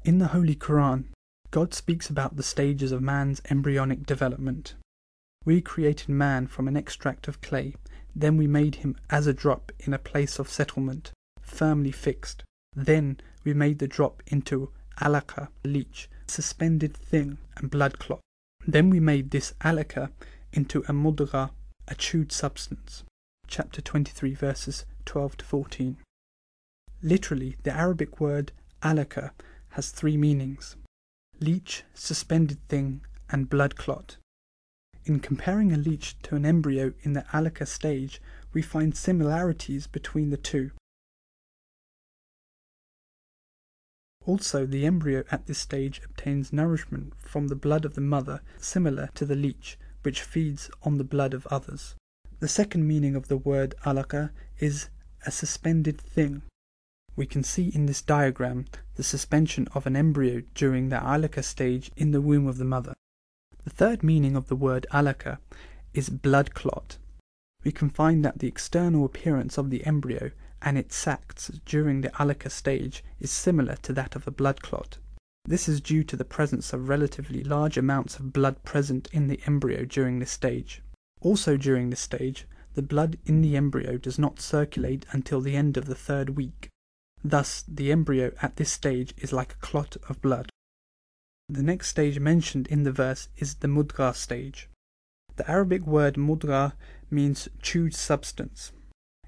In the Holy Qur'an, God speaks about the stages of man's embryonic development. We created man from an extract of clay, then we made him as a drop in a place of settlement, firmly fixed. Then we made the drop into alaqa, leech, suspended thing, and blood clot. Then we made this alaqa into a mudgha, a chewed substance. Chapter 23, verses 12 to 14. Literally, the Arabic word alaqa has three meanings: leech, suspended thing, and blood clot. In comparing a leech to an embryo in the alaqa stage, we find similarities between the two. Also, the embryo at this stage obtains nourishment from the blood of the mother, similar to the leech, which feeds on the blood of others. The second meaning of the word alaqa is a suspended thing. We can see in this diagram the suspension of an embryo during the alaqa stage in the womb of the mother. The third meaning of the word alaqa is blood clot. We can find that the external appearance of the embryo and its sacs during the alaqa stage is similar to that of a blood clot. This is due to the presence of relatively large amounts of blood present in the embryo during this stage. Also during this stage, the blood in the embryo does not circulate until the end of the third week. Thus, the embryo at this stage is like a clot of blood. The next stage mentioned in the verse is the mudgha stage. The Arabic word mudgha means chewed substance.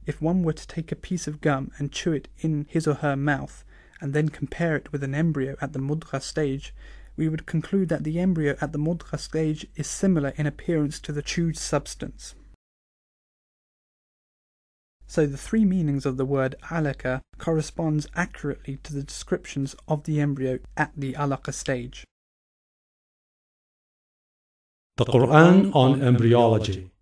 If one were to take a piece of gum and chew it in his or her mouth, and then compare it with an embryo at the mudgha stage, we would conclude that the embryo at the mudgha stage is similar in appearance to the chewed substance. So the three meanings of the word alaqa corresponds accurately to the descriptions of the embryo at the alaqa stage. The Qur'an on embryology.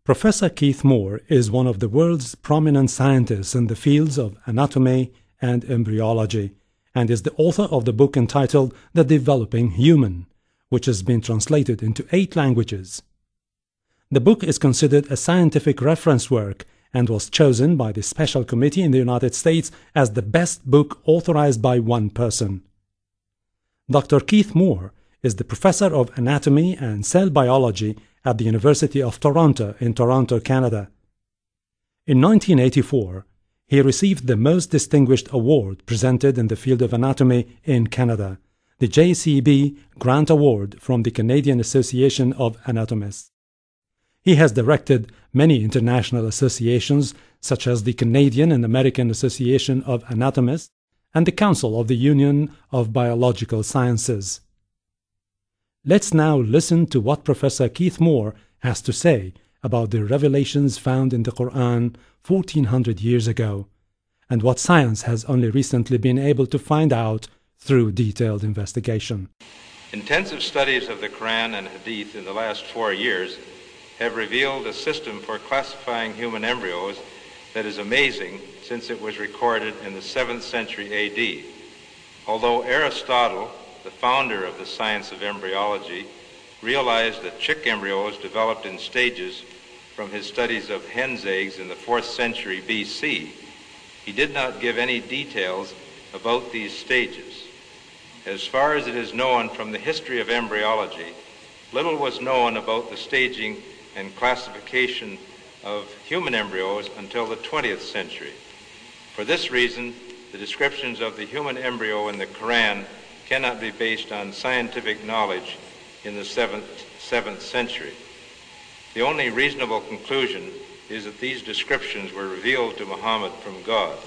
Professor Keith Moore is one of the world's prominent scientists in the fields of anatomy and embryology, and is the author of the book entitled The Developing Human, which has been translated into 8 languages. The book is considered a scientific reference work and was chosen by the Special Committee in the United States as the best book authorized by one person. Dr. Keith Moore is the professor of anatomy and cell biology at the University of Toronto in Toronto, Canada. In 1984, he received the most distinguished award presented in the field of anatomy in Canada, the JCB Grant Award from the Canadian Association of Anatomists. He has directed many international associations such as the Canadian and American Association of Anatomists and the Council of the Union of Biological Sciences. Let's now listen to what Professor Keith Moore has to say about the revelations found in the Qur'an 1400 years ago, and what science has only recently been able to find out through detailed investigation. Intensive studies of the Qur'an and Hadith in the last 4 years have revealed a system for classifying human embryos that is amazing since it was recorded in the 7th century AD. Although Aristotle, the founder of the science of embryology, realized that chick embryos developed in stages from his studies of hen's eggs in the 4th century BC, he did not give any details about these stages. As far as it is known from the history of embryology, little was known about the staging and classification of human embryos until the 20th century. For this reason, the descriptions of the human embryo in the Quran cannot be based on scientific knowledge in the 7th century. The only reasonable conclusion is that these descriptions were revealed to Muhammad from God.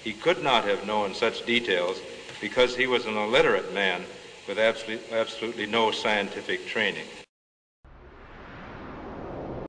He could not have known such details because he was an illiterate man with absolutely no scientific training.